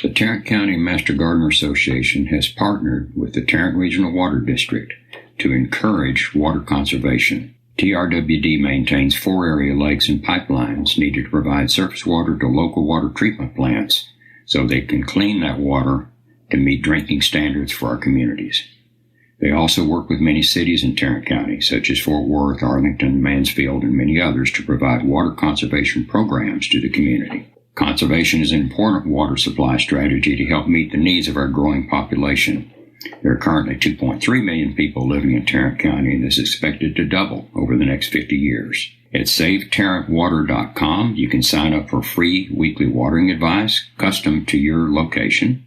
The Tarrant County Master Gardener Association has partnered with the Tarrant Regional Water District to encourage water conservation. TRWD maintains 4 area lakes and pipelines needed to provide surface water to local water treatment plants so they can clean that water to meet drinking standards for our communities. They also work with many cities in Tarrant County, such as Fort Worth, Arlington, Mansfield, and many others, to provide water conservation programs to the community. Conservation is an important water supply strategy to help meet the needs of our growing population. There are currently 2.3 million people living in Tarrant County, and this is expected to double over the next 50 years. At SaveTarrantWater.com, you can sign up for free weekly watering advice custom to your location.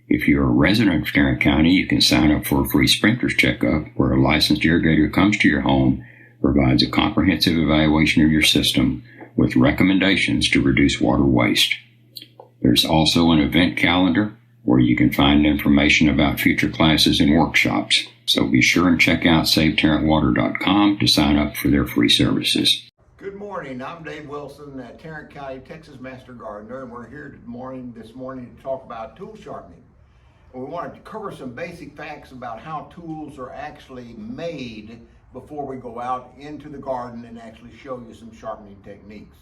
If you're a resident of Tarrant County, you can sign up for a free sprinkler's checkup where a licensed irrigator comes to your home, provides a comprehensive evaluation of your system with recommendations to reduce water waste. There's also an event calendar where you can find information about future classes and workshops. So be sure and check out SaveTarrantWater.com to sign up for their free services. Good morning. I'm Dave Wilson, Tarrant County, Texas Master Gardener, and we're here this morning to talk about tool sharpening. We wanted to cover some basic facts about how tools are actually made before we go out into the garden and actually show you some sharpening techniques.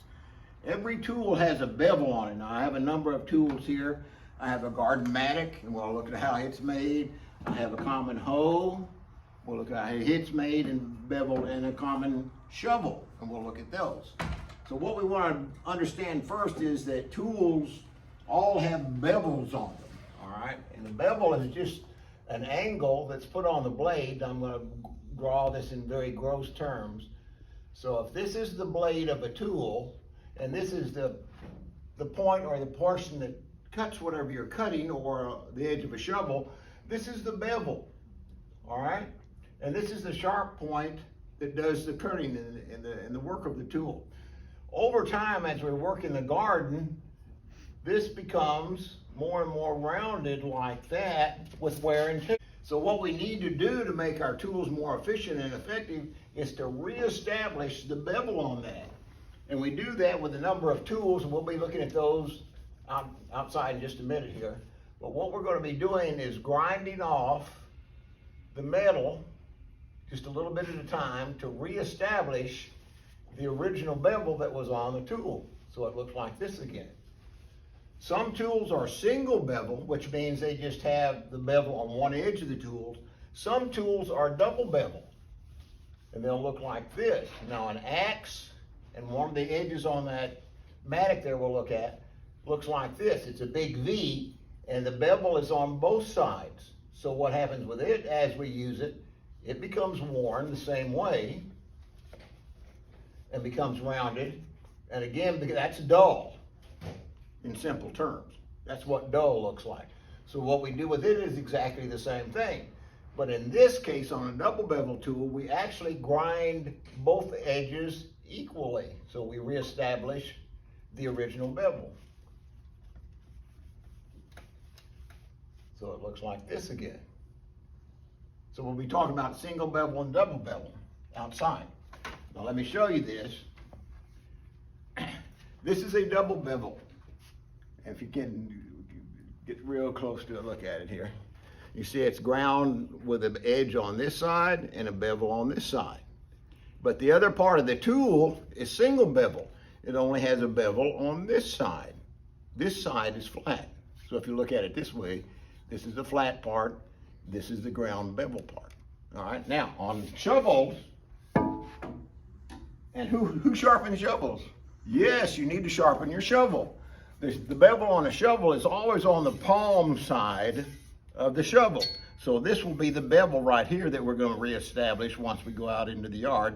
Every tool has a bevel on it. Now, I have a number of tools here. I have a garden mattock, and we'll look at how it's made. I have a common hoe. We'll look at how it's made and beveled, and a common shovel, and we'll look at those. So what we want to understand first is that tools all have bevels on them. All right, and the bevel is just an angle that's put on the blade. I'm going to draw this in very gross terms. So if this is the blade of a tool, and this is the point or the portion that cuts whatever you're cutting, or the edge of a shovel, this is the bevel. All right, and this is the sharp point that does the cutting and the work of the tool. Over time, as we work in the garden, this becomes more and more rounded like that with wear and tear. So what we need to do to make our tools more efficient and effective is to reestablish the bevel on that. And we do that with a number of tools, and we'll be looking at those outside in just a minute here. But what we're going to be doing is grinding off the metal just a little bit at a time to reestablish the original bevel that was on the tool. So it looks like this again. Some tools are single bevel, which means they just have the bevel on one edge of the tools. Some tools are double bevel, and they'll look like this. Now an axe, and one of the edges on that mattock there we'll look at, looks like this. It's a big V, and the bevel is on both sides. So what happens with it as we use it, it becomes worn the same way and becomes rounded. And again, that's dull. In simple terms, that's what dull looks like. So what we do with it is exactly the same thing. But in this case, on a double bevel tool, we actually grind both edges equally. So we reestablish the original bevel. So it looks like this again. So we'll be talking about single bevel and double bevel outside. Now let me show you this. This is a double bevel. If you can get real close to a look at it here, you see it's ground with an edge on this side and a bevel on this side. But the other part of the tool is single bevel. It only has a bevel on this side. This side is flat. So if you look at it this way, this is the flat part, this is the ground bevel part. All right, now on shovels, and who sharpens shovels? Yes, you need to sharpen your shovel. The bevel on a shovel is always on the palm side of the shovel. So this will be the bevel right here that we're going to reestablish once we go out into the yard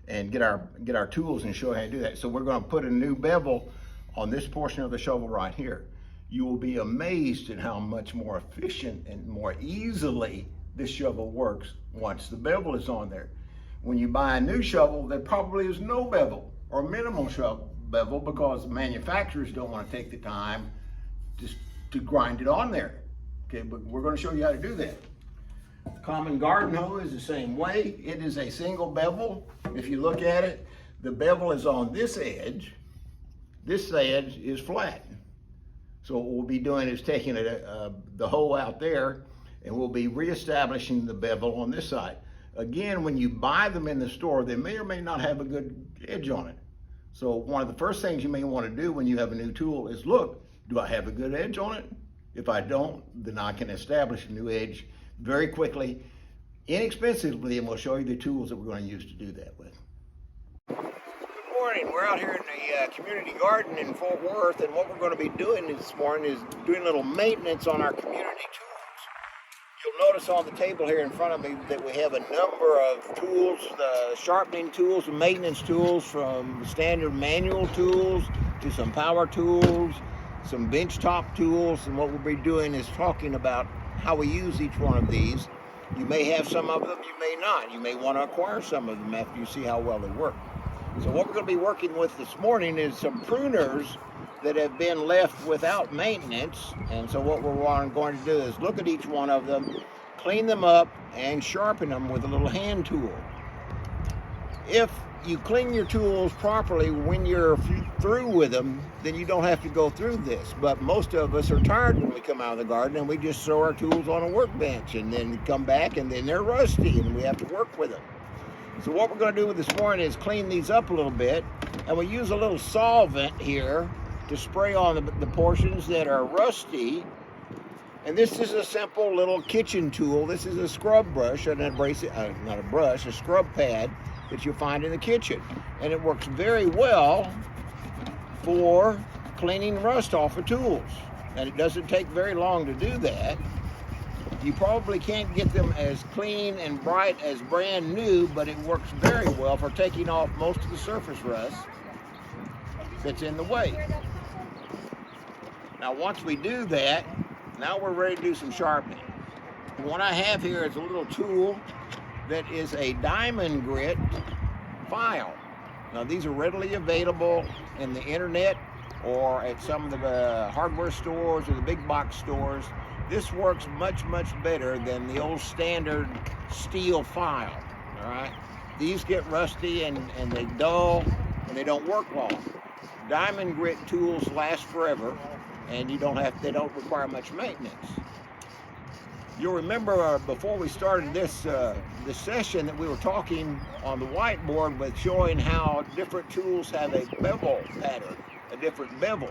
and get our tools and show you how to do that. So we're going to put a new bevel on this portion of the shovel right here. You will be amazed at how much more efficient and more easily this shovel works once the bevel is on there. When you buy a new shovel, there probably is no bevel or minimal bevel because the manufacturers don't want to take the time just to grind it on there. Okay, but we're going to show you how to do that. Common garden hoe is the same way. It is a single bevel. If you look at it, the bevel is on this edge. This edge is flat. So what we'll be doing is taking the hole out there, and we'll be reestablishing the bevel on this side. Again, when you buy them in the store, they may or may not have a good edge on it. So one of the first things you may want to do when you have a new tool is look, do I have a good edge on it? If I don't, then I can establish a new edge very quickly, inexpensively, and we'll show you the tools that we're going to use to do that with. Good morning. We're out here in the community garden in Fort Worth, and what we're going to be doing this morning is doing a little maintenance on our community tools. You'll notice on the table here in front of me that we have a number of tools, sharpening tools and maintenance tools, from standard manual tools to some power tools, some benchtop tools, and what we'll be doing is talking about how we use each one of these. You may have some of them, you may not. You may want to acquire some of them after you see how well they work. So what we're going to be working with this morning is some pruners that have been left without maintenance. And so what we're going to do is look at each one of them, clean them up, and sharpen them with a little hand tool. If you clean your tools properly when you're through with them, then you don't have to go through this. But most of us are tired when we come out of the garden and we just throw our tools on a workbench and then come back and then they're rusty and we have to work with them. So what we're going to do with this morning is clean these up a little bit, and we use a little solvent here to spray on the portions that are rusty. And this is a simple little kitchen tool. This is a scrub brush, and a scrub pad that you'll find in the kitchen. And it works very well for cleaning rust off of tools. And it doesn't take very long to do that. You probably can't get them as clean and bright as brand new, but it works very well for taking off most of the surface rust that's in the way. Now once we do that, now we're ready to do some sharpening. And what I have here is a little tool that is a diamond grit file. Now these are readily available in the internet or at some of the hardware stores or the big box stores. This works much, much better than the old standard steel file, all right? These get rusty and they dull and they don't work long. Diamond grit tools last forever, and they don't require much maintenance. You'll remember before we started this session that we were talking on the whiteboard with showing how different tools have a bevel pattern, a different bevel.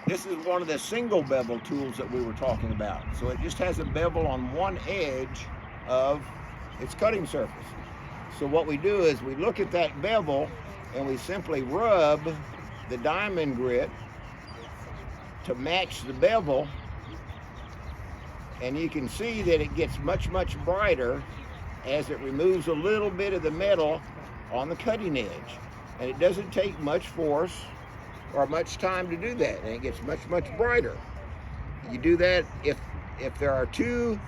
This is one of the single bevel tools that we were talking about. So it just has a bevel on one edge of its cutting surface. So what we do is we look at that bevel and we simply rub the diamond grit to match the bevel, and you can see that it gets much, much brighter as it removes a little bit of the metal on the cutting edge. And it doesn't take much force or much time to do that, and it gets much, much brighter. You do that if there are two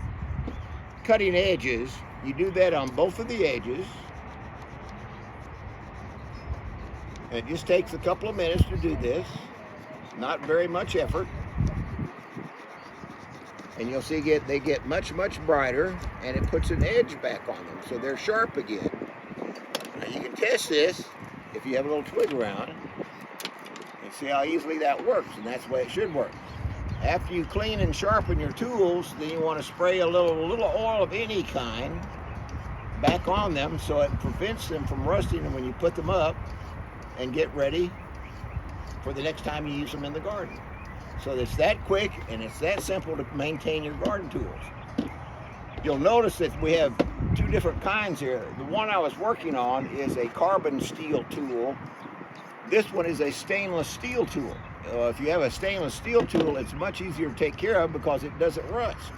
cutting edges, you do that on both of the edges. And it just takes a couple of minutes to do this, not very much effort. And you'll see they get much, much brighter, and it puts an edge back on them, so they're sharp again. Now you can test this if you have a little twig around. See how easily that works, and that's the way it should work. After you clean and sharpen your tools, then you want to spray a little oil of any kind back on them so it prevents them from rusting when you put them up and get ready for the next time you use them in the garden. So it's that quick and it's that simple to maintain your garden tools. You'll notice that we have two different kinds here. The one I was working on is a carbon steel tool. This one is a stainless steel tool. If you have a stainless steel tool, it's much easier to take care of because it doesn't rust.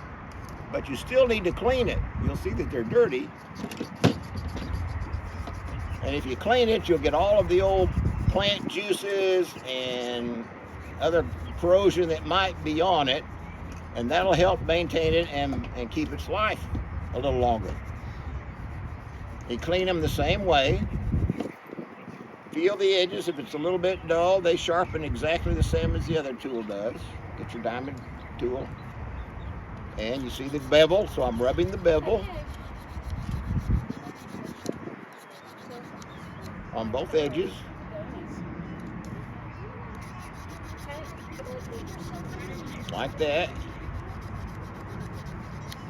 But you still need to clean it. You'll see that they're dirty. And if you clean it, you'll get all of the old plant juices and other corrosion that might be on it. And that'll help maintain it and keep its life a little longer. You clean them the same way. Feel the edges. If it's a little bit dull, they sharpen exactly the same as the other tool does. Get your diamond tool. And you see the bevel, so I'm rubbing the bevel on both edges. like that.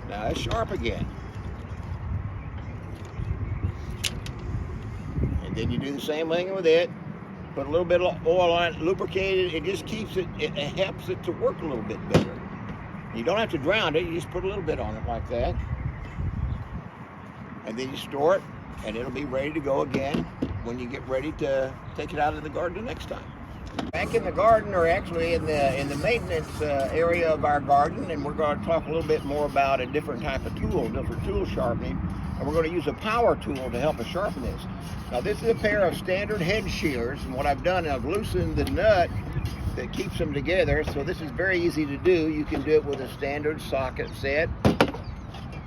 Now it's sharp again. And then you do the same thing with it. Put a little bit of oil on it, lubricate it. It just keeps it, it helps it to work a little bit better. You don't have to drown it, you just put a little bit on it like that. And then you store it, and it'll be ready to go again when you get ready to take it out of the garden the next time. Back in the garden, or actually in the maintenance area of our garden, and we're going to talk a little bit more about a different type of tool, different tool sharpening, and we're going to use a power tool to help us sharpen this. Now this is a pair of standard head shears, and what I've done, I've loosened the nut that keeps them together, so this is very easy to do. You can do it with a standard socket set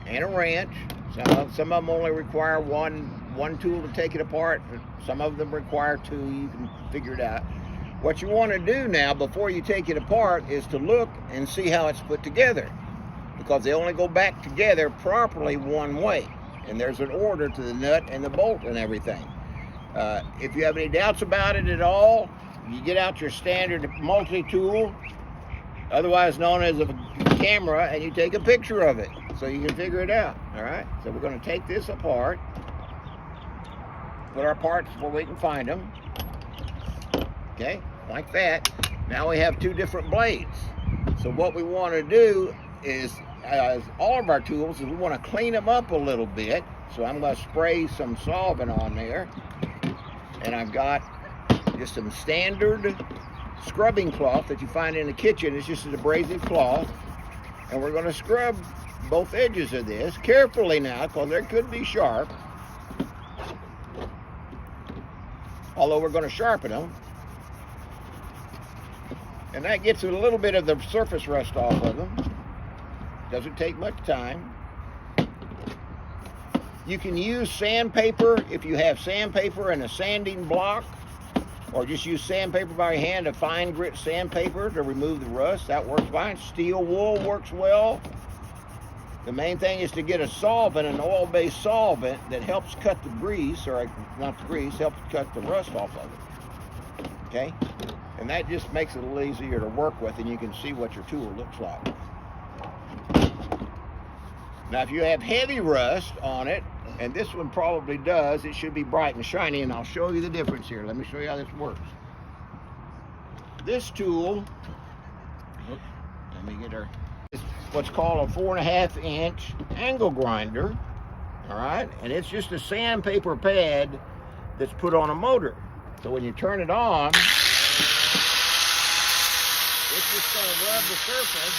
and a wrench. Some of them only require one tool to take it apart. Some of them require two. You can figure it out. What you want to do now before you take it apart is to look and see how it's put together, because they only go back together properly one way, and there's an order to the nut and the bolt and everything. If you have any doubts about it at all, you get out your standard multi-tool, otherwise known as a camera, and you take a picture of it so you can figure it out. All right, so we're going to take this apart, put our parts where we can find them. Okay, like that. Now we have two different blades. So what we want to do is, all of our tools, is we want to clean them up a little bit. So I'm going to spray some solvent on there, and I've got just some standard scrubbing cloth that you find in the kitchen. It's just an abrasive cloth, and we're going to scrub both edges of this carefully now, because they could be sharp, although we're going to sharpen them. And that gets a little bit of the surface rust off of them. Doesn't take much time. You can use sandpaper if you have sandpaper and a sanding block, or just use sandpaper by hand, a fine grit sandpaper, to remove the rust. That works fine. Steel wool works well. The main thing is to get a solvent, an oil-based solvent, that helps cut the grease, or not the grease, helps cut the rust off of it. Okay? And that just makes it a little easier to work with, and you can see what your tool looks like. Now, if you have heavy rust on it, and this one probably does, it should be bright and shiny, and I'll show you the difference here. Let me show you how this works. This tool, let me get her, is what's called a 4.5 inch angle grinder, all right? And it's just a sandpaper pad that's put on a motor. So when you turn it on, it's just going to rub the surface.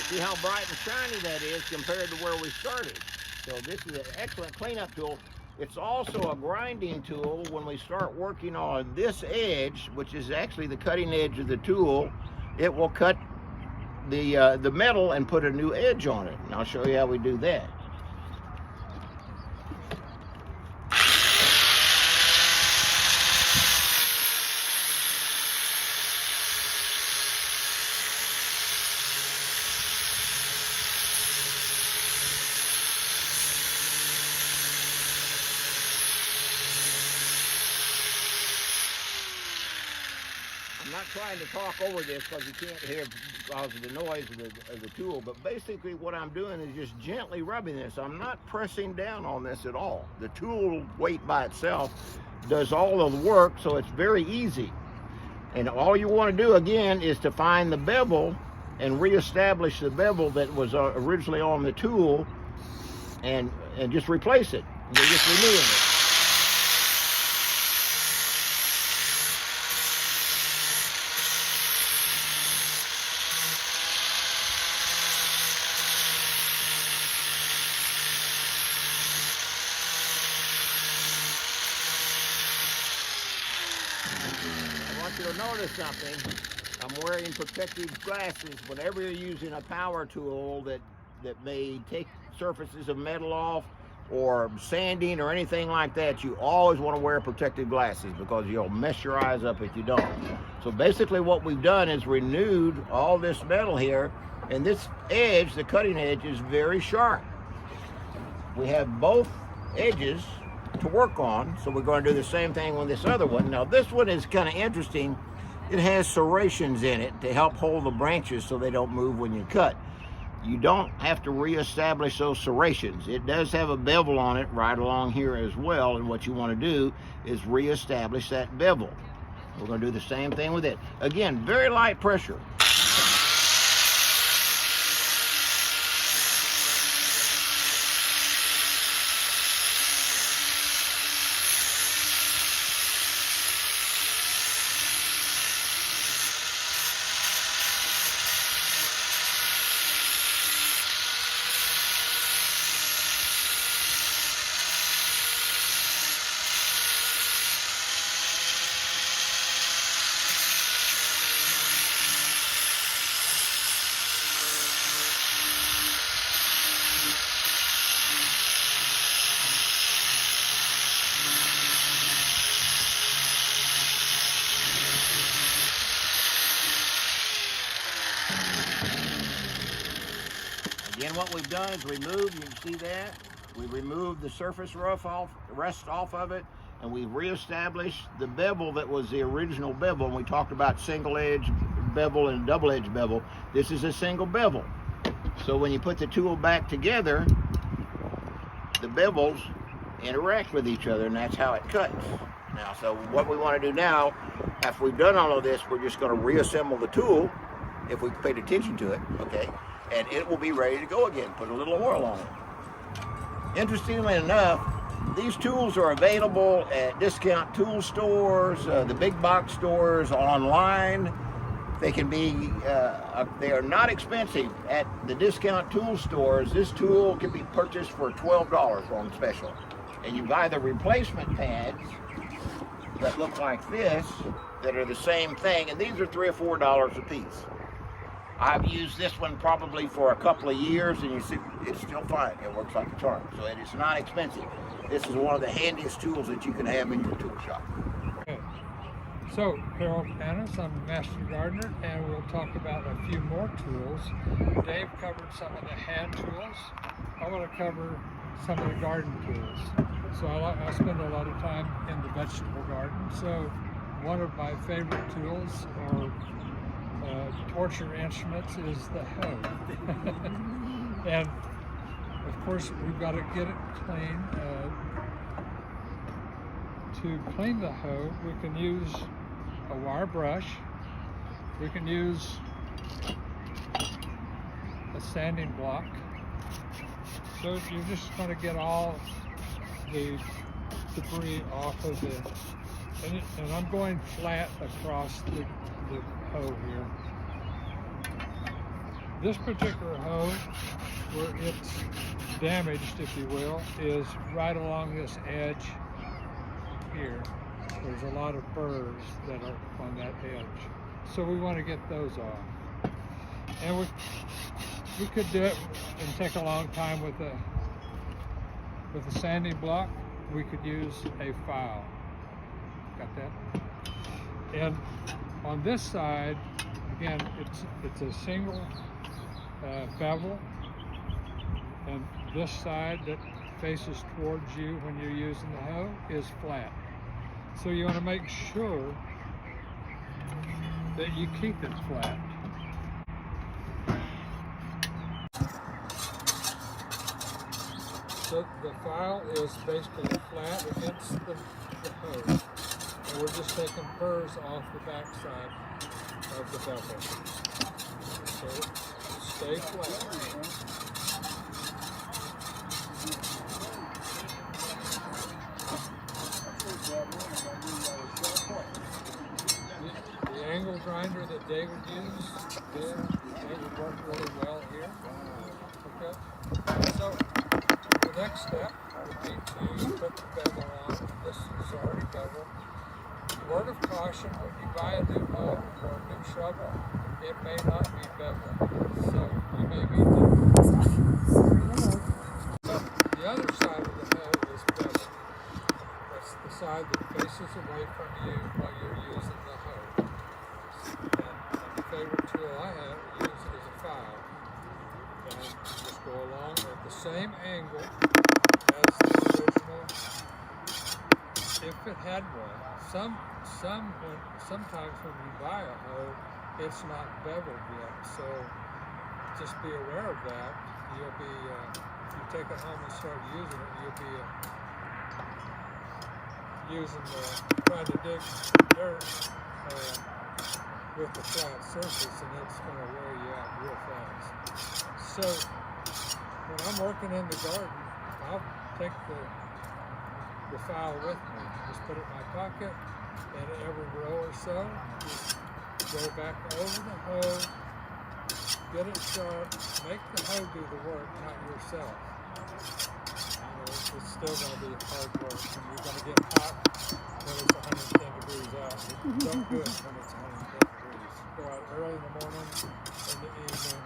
See how bright and shiny that is compared to where we started. So this is an excellent cleanup tool. It's also a grinding tool when we start working on this edge, which is actually the cutting edge of the tool. It will cut the metal and put a new edge on it. And I'll show you how we do that. I'm not trying to talk over this because you can't hear because of the noise of the tool, but basically what I'm doing is just gently rubbing this. I'm not pressing down on this at all. The tool weight by itself does all of the work, so it's very easy. And all you want to do again is to find the bevel and reestablish the bevel that was originally on the tool, and just replace it. You're just renewing it. I want you to notice something. I'm wearing protective glasses whenever you're using a power tool that may take surfaces of metal off, or sanding or anything like that, you always want to wear protective glasses because you'll mess your eyes up if you don't. So basically what we've done is renewed all this metal here, and this edge, the cutting edge, is very sharp. We have both edges to work on, so we're going to do the same thing with this other one. Now this one is kind of interesting. It has serrations in it to help hold the branches so they don't move when you cut. You don't have to reestablish those serrations. It does have a bevel on it right along here as well, and what you want to do is reestablish that bevel. We're going to do the same thing with it. Again, very light pressure. Again, what we've done is remove, you can see that, we removed the surface rust off of it, and we reestablished the bevel that was the original bevel. And we talked about single edge bevel and double edge bevel. This is a single bevel. So when you put the tool back together, the bevels interact with each other, and that's how it cuts. Now, so what we want to do now, after we've done all of this, we're just going to reassemble the tool, if we paid attention to it, okay? And it will be ready to go again. Put a little oil on it. Interestingly enough, these tools are available at discount tool stores, the big box stores, online. They can be, they are not expensive at the discount tool stores. This tool can be purchased for $12 on special. And you buy the replacement pads that look like this, that are the same thing, and these are $3 or $4 a piece. I've used this one probably for a couple of years, and you see it's still fine. It works like a charm. So it is not expensive. This is one of the handiest tools that you can have in your tool shop. Okay. So, Harold Panis, I'm a master gardener, and we'll talk about a few more tools. Dave covered some of the hand tools. I want to cover some of the garden tools. So I spend a lot of time in the vegetable garden. So one of my favorite tools, or torture instruments, is the hoe. And of course we've got to get it clean. To clean the hoe, we can use a wire brush, we can use a sanding block. So you're just going to get all the debris off of it. And I'm going flat across the hoe here. This particular hoe, where it's damaged, if you will, is right along this edge here. There's a lot of burrs that are on that edge. So we want to get those off. And we could do it and take a long time with a sanding block. We could use a file. Got that? And on this side, again, it's a single bevel, and this side that faces towards you when you're using the hoe is flat. So you want to make sure that you keep it flat. So the file is basically flat against the hoe. And we're just taking burrs off the back side of the bevel. So stay flat. The angle grinder that David used there, it would work really well here. Okay. So the next step would be to put the bevel on. This is already beveled. Word of caution, when you buy a new hoe or a new shovel, it may not be beveled. So you may need to. So the other side of the paces away from you while you're using the hoe. And the favorite tool I have used is a file. And just go along at the same angle as the original, if it had one. Sometimes when you buy a hoe, it's not beveled yet, so just be aware of that. You'll be, if you take it home and start using it, you'll be trying to dig dirt with the flat surface, and it's going to wear you out real fast. So when I'm working in the garden, I'll take the file with me. Just put it in my pocket, and every row or so, just go back over the hoe, get it sharp, make the hoe do the work, not yourself. You know, it's still going to be hard work, and you're going to get hot when it's 110 degrees out. Don't do it when it's 110 degrees. Go out early in the morning, in the evening.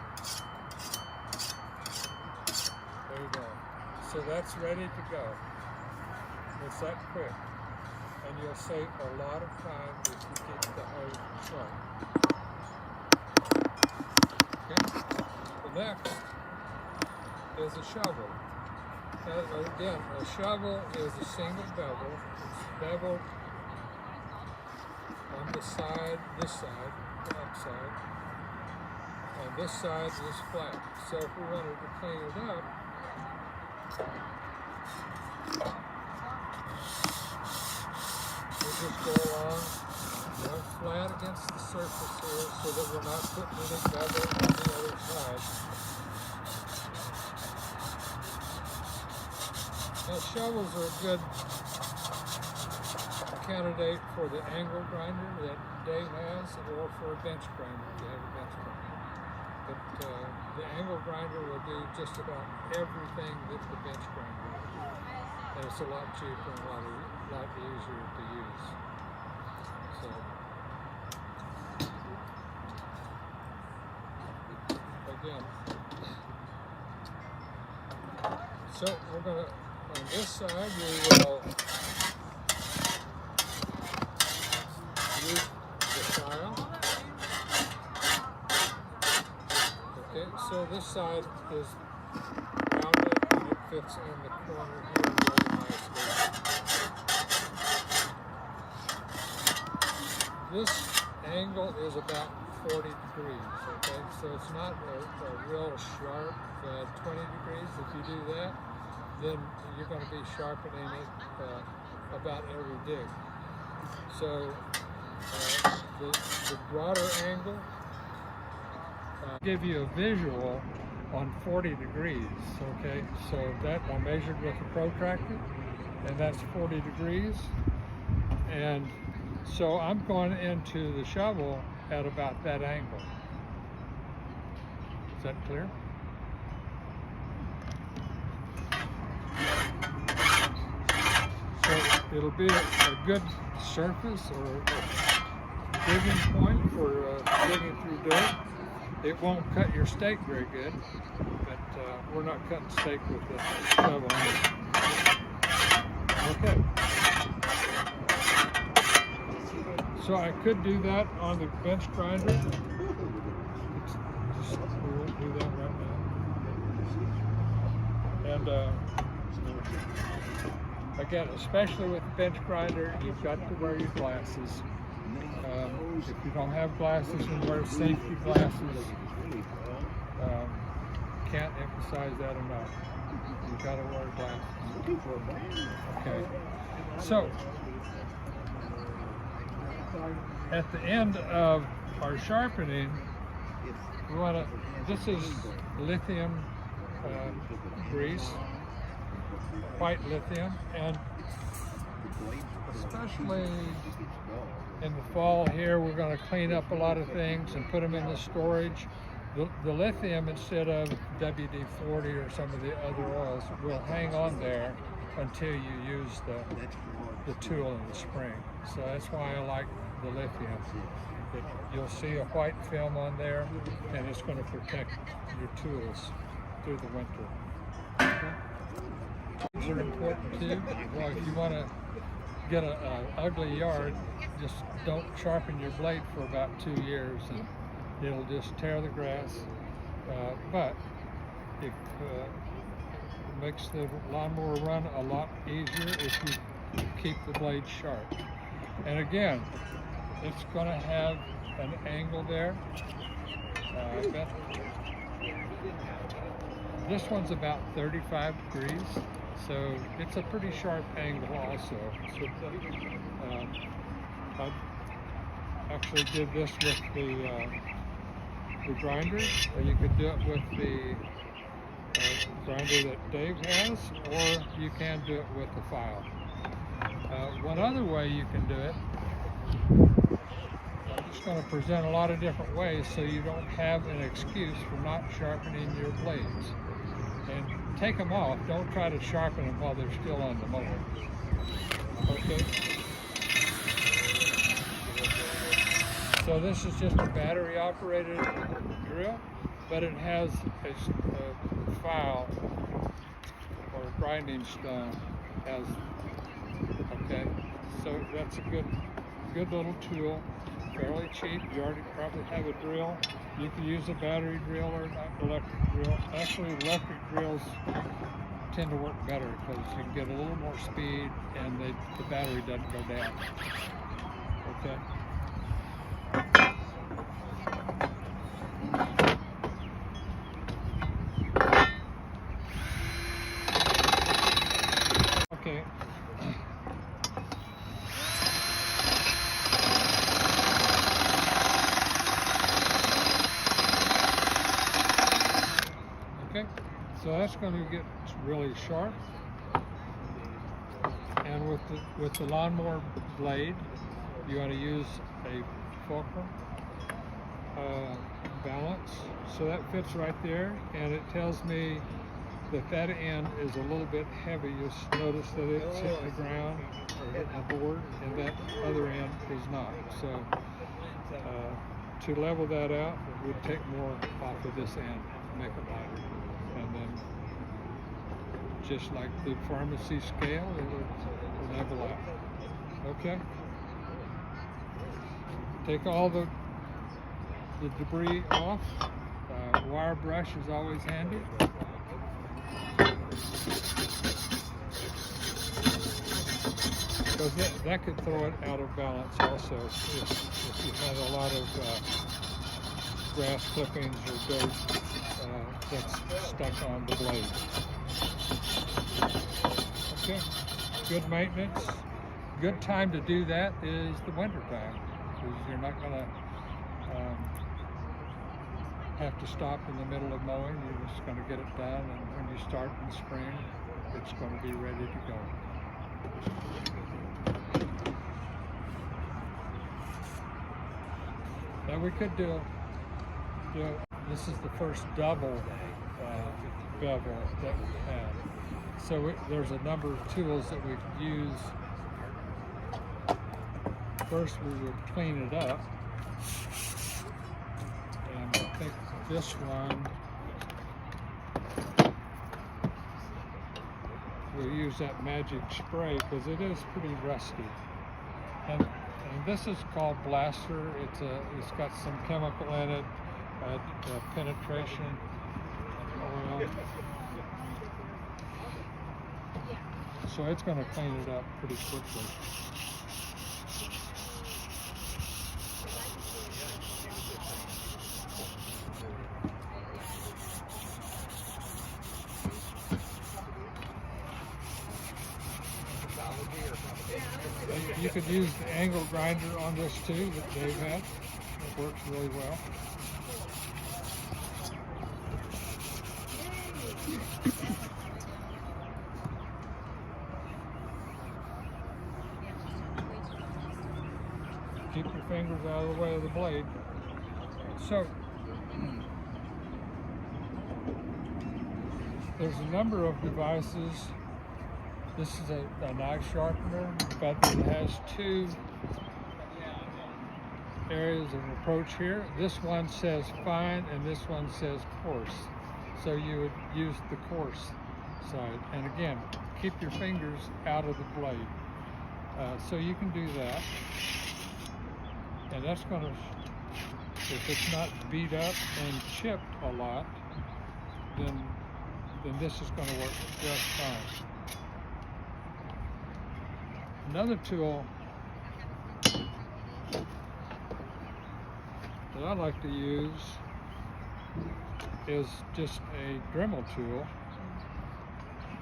There you go. So that's ready to go. It's that quick. And you'll save a lot of time if you keep the hoe sharp. Okay? The next is a shovel. Now, again, a shovel is a single bevel. It's beveled on the side, this side, the upside, and this side is flat. So if we wanted to clean it up, we'll just go along, flat against the surface here so that we're not putting any bevel on the other side. Now shovels are a good candidate for the angle grinder that Dave has, or for a bench grinder if you have a bench grinder. But the angle grinder will do just about everything that the bench grinder will do. And it's a lot cheaper and a lot easier to use. So again, so we're going to, on this side, we will use the file. Okay, so this side is rounded and it fits in the corner here really nicely. This angle is about 40 degrees, okay? So it's not a real sharp 20 degrees. If you do that, then you're going to be sharpening it about every dig. So the broader angle give you a visual on 40 degrees, okay? So that I measured with a protractor, and that's 40 degrees. And so I'm going into the shovel at about that angle. Is that clear? So it'll be a good surface or a digging point for digging through dirt. It won't cut your steak very good, but we're not cutting steak with the shovel. Okay. So I could do that on the bench grinder. We won't do that right now. And again, especially with the bench grinder, you've got to wear your glasses. If you don't have glasses, then wear safety glasses. Can't emphasize that enough. You've got to wear glasses. Okay. So, at the end of our sharpening, we want to, this is lithium grease, white lithium, and especially in the fall here, we're going to clean up a lot of things and put them in the storage. The lithium, instead of WD-40 or some of the other oils, will hang on there until you use the tool in the spring. So that's why I like the lithium. You'll see a white film on there, and it's going to protect your tools through the winter. Okay. These are important too. Well, if you want to get a ugly yard, just don't sharpen your blade for about 2 years, and it'll just tear the grass. But it makes the lawnmower run a lot easier if you keep the blade sharp. And again, it's going to have an angle there. I bet this one's about 35 degrees, so it's a pretty sharp angle also. So, I actually did this with the grinder, or you could do it with the grinder that Dave has, or you can do it with the file. One other way you can do it, I'm just going to present a lot of different ways so you don't have an excuse for not sharpening your blades. And take them off. Don't try to sharpen them while they're still on the mower. Okay. So this is just a battery operated drill, but it has a file or a grinding stone as, okay. So that's a good little tool, fairly cheap. You already probably have a drill. You can use a battery drill or an electric drill. Actually, electric drills tend to work better because you can get a little more speed and the battery doesn't go down. Okay. Okay. Okay, so that's going to get really sharp, and with the lawnmower blade, you want to use a fulcrum balance, so that fits right there, and it tells me that that end is a little bit heavy. You'll notice that it's hitting the ground or hitting the board, and that other end is not. So to level that out, it would take more off of this end to make it lighter. And then, just like the pharmacy scale, it would level out. Okay? Take all the debris off. Wire brush is always handy. Because that could throw it out of balance also if you had a lot of grass clippings or dirt that's stuck on the blade. Okay, good maintenance. Good time to do that is the winter time, because you're not going to have to stop in the middle of mowing. You're just going to get it done, and when you start in spring, it's going to be ready to go. Now we could do this is the first double bevel that we have. So there's a number of tools that we could use. First we would clean it up. And I think this one, we'll use that magic spray because it is pretty rusty. And this is called Blaster. It's got some chemical in it, penetration oil. So it's going to clean it up pretty quickly. You could use the angle grinder on this too that Dave had. It works really well. Keep your fingers out of the way of the blade. So, there's a number of devices. This is a knife sharpener, but it has two areas of approach here. This one says fine and this one says coarse. So you would use the coarse side. And again, keep your fingers out of the blade. So you can do that, and that's going to, if it's not beat up and chipped a lot, then this is going to work just fine. Another tool that I like to use is just a Dremel tool,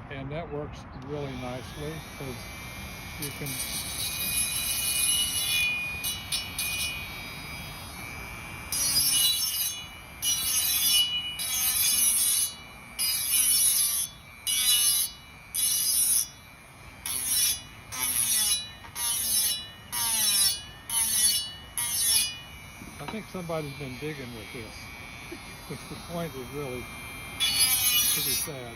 and that works really nicely because you can I think somebody's been digging with this, because the point is really pretty sad.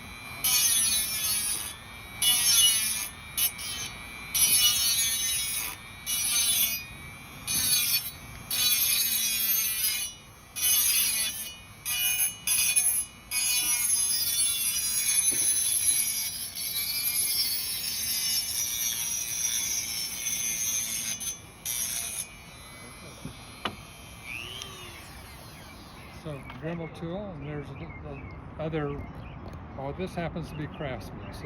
So Dremel tool, and there's other, oh, this happens to be Craftsman, so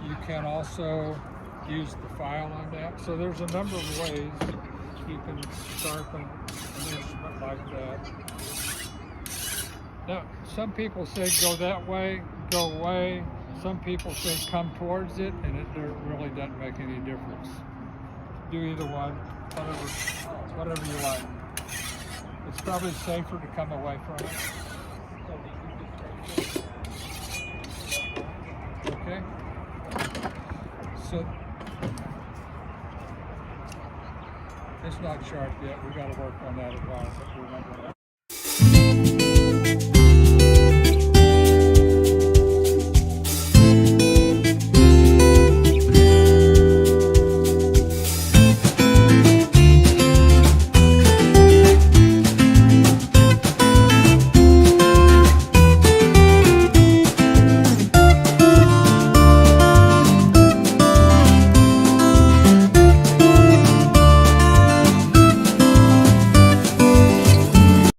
you can also use the file on that. So there's a number of ways you can sharpen an instrument like that. Now, some people say go that way, go away. Some people say come towards it, and it really doesn't make any difference. Do either one, whatever you like. It's probably safer to come away from it. Okay? So, it's not sharp yet. We got to work on that a while, but we're not going to